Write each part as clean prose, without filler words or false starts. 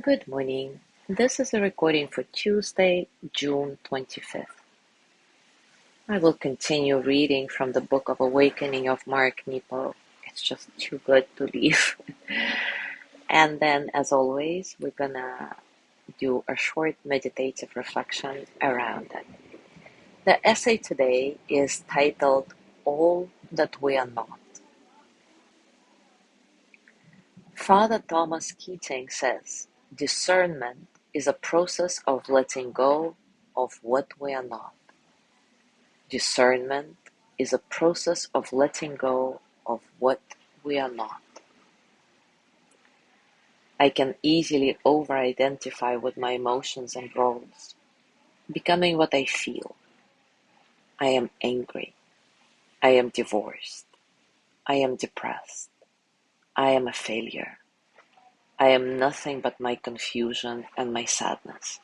Good morning. This is a recording for Tuesday, June 25th. I will continue reading from the Book of Awakening of Mark Nepo. It's just too good to leave. And then, as always, we're gonna do a short meditative reflection around it. The essay today is titled All That We Are Not. Father Thomas Keating says, discernment is a process of letting go of what we are not. Discernment is a process of letting go of what we are not. I can easily over-identify with my emotions and roles, becoming what I feel. I am angry. I am divorced. I am depressed. I am a failure. I am nothing but my confusion and my sadness.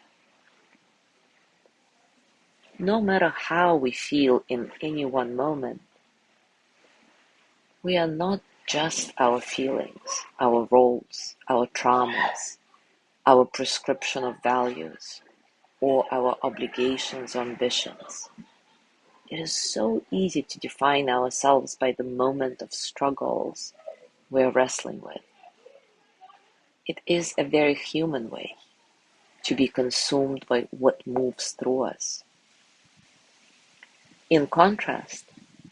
No matter how we feel in any one moment, we are not just our feelings, our roles, our traumas, our prescription of values, or our obligations or ambitions. It is so easy to define ourselves by the moment of struggles we're wrestling with. It is a very human way to be consumed by what moves through us. In contrast,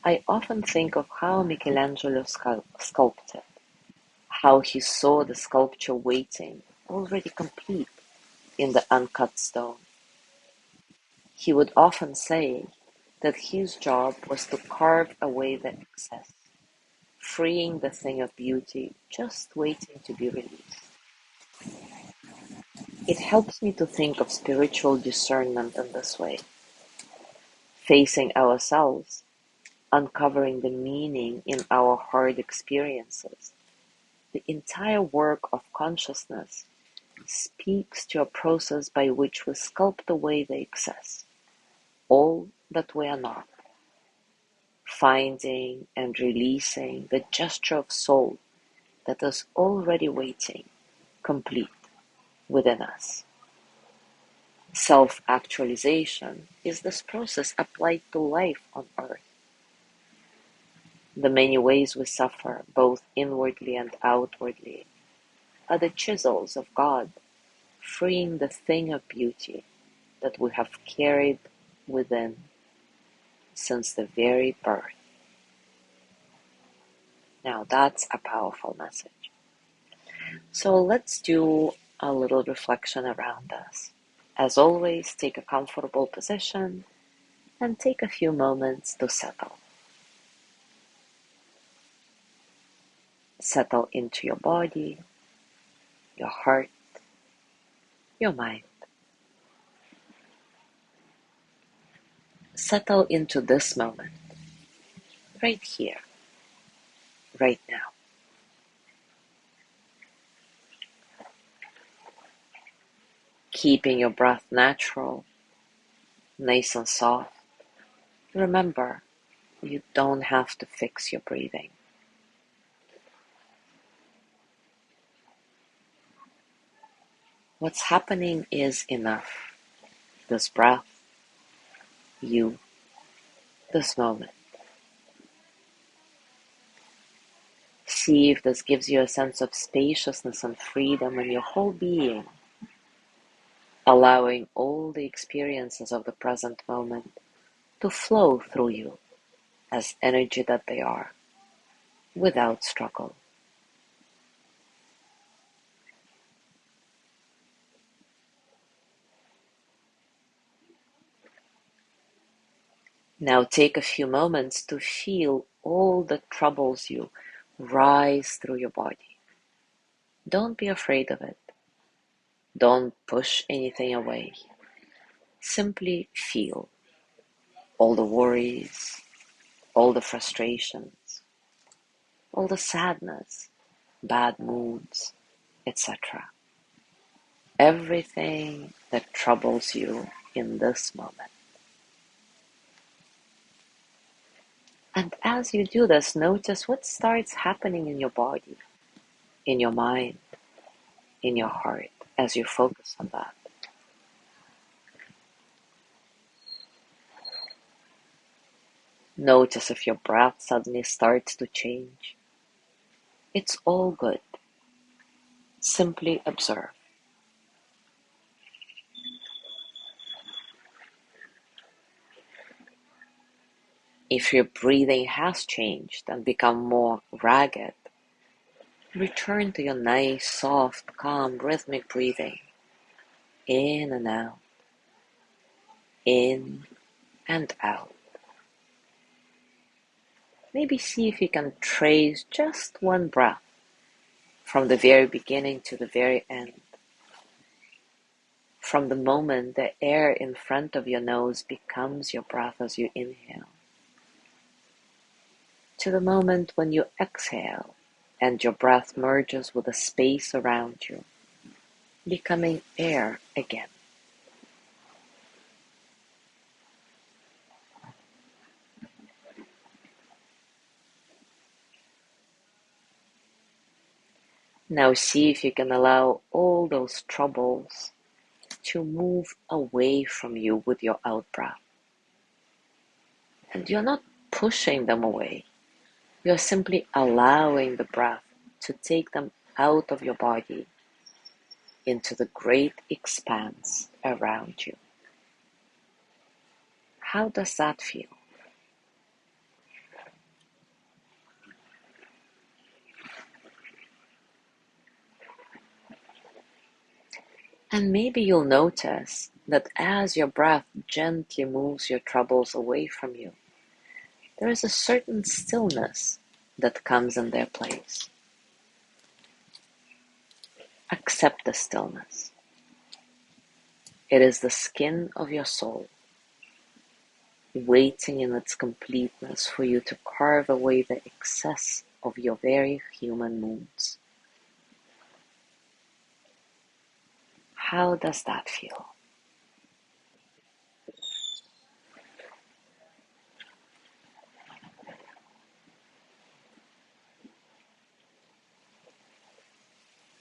I often think of how Michelangelo sculpted, how he saw the sculpture waiting, already complete, in the uncut stone. He would often say that his job was to carve away the excess, freeing the thing of beauty just waiting to be released. It helps me to think of spiritual discernment in this way, facing ourselves, uncovering the meaning in our hard experiences. The entire work of consciousness speaks to a process by which we sculpt away the excess, all that we are not, finding and releasing the gesture of soul that is already waiting, complete, within us. Self-actualization is this process applied to life on earth. The many ways we suffer, both inwardly and outwardly, are the chisels of God, freeing the thing of beauty that we have carried within since the very birth. Now that's a powerful message. So let's do a little reflection around this. As always, take a comfortable position and take a few moments to settle. Settle into your body, your heart, your mind. Settle into this moment, right here, right now. Keeping your breath natural, nice and soft. Remember, you don't have to fix your breathing. What's happening is enough. This breath, you, this moment. See if this gives you a sense of spaciousness and freedom in your whole being, allowing all the experiences of the present moment to flow through you as energy that they are, without struggle. Now take a few moments to feel all that troubles you rise through your body. Don't be afraid of it. Don't push anything away. Simply feel all the worries, all the frustrations, all the sadness, bad moods, etc. Everything that troubles you in this moment. And as you do this, notice what starts happening in your body, in your mind. in your heart as you focus on that. Notice if your breath suddenly starts to change. It's all good. Simply observe. If your breathing has changed and become more ragged, return to your nice, soft, calm, rhythmic breathing. In and out, in and out. Maybe see if you can trace just one breath from the very beginning to the very end. From the moment the air in front of your nose becomes your breath as you inhale, to the moment when you exhale and your breath merges with the space around you, becoming air again. Now see if you can allow all those troubles to move away from you with your out-breath. And you're not pushing them away. You're simply allowing the breath to take them out of your body into the great expanse around you. How does that feel? And maybe you'll notice that as your breath gently moves your troubles away from you, there is a certain stillness that comes in their place. Accept the stillness. It is the skin of your soul, waiting in its completeness for you to carve away the excess of your very human wounds. How does that feel?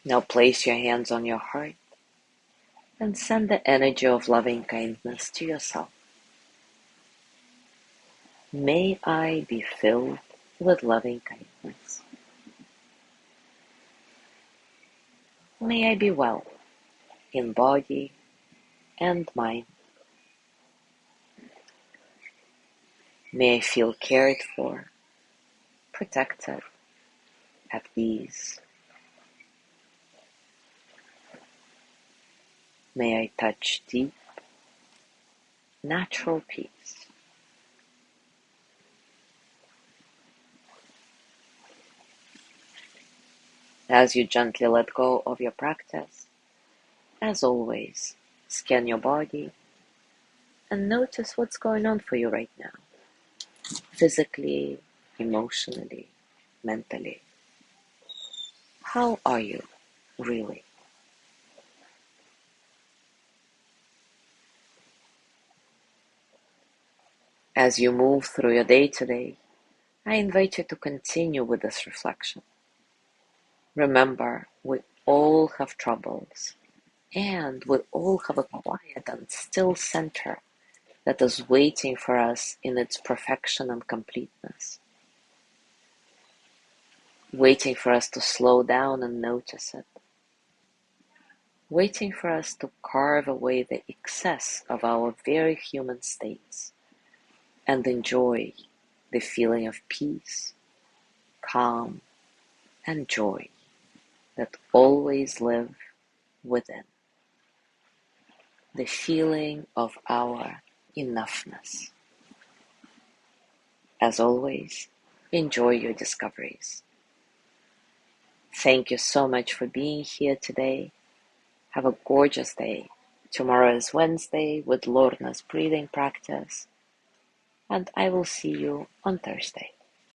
Now place your hands on your heart and send the energy of loving kindness to yourself. May I be filled with loving kindness. May I be well in body and mind. May I feel cared for, protected, at ease. May I touch deep, natural peace. As you gently let go of your practice, as always, scan your body and notice what's going on for you right now, physically, emotionally, mentally. How are you, really? As you move through your day today, I invite you to continue with this reflection. Remember, we all have troubles, and we all have a quiet and still center that is waiting for us in its perfection and completeness, waiting for us to slow down and notice it, waiting for us to carve away the excess of our very human states and enjoy the feeling of peace, calm, and joy that always live within. The feeling of our enoughness. As always, enjoy your discoveries. Thank you so much for being here today. Have a gorgeous day. Tomorrow is Wednesday with Lorna's breathing practice, and I will see you on Thursday.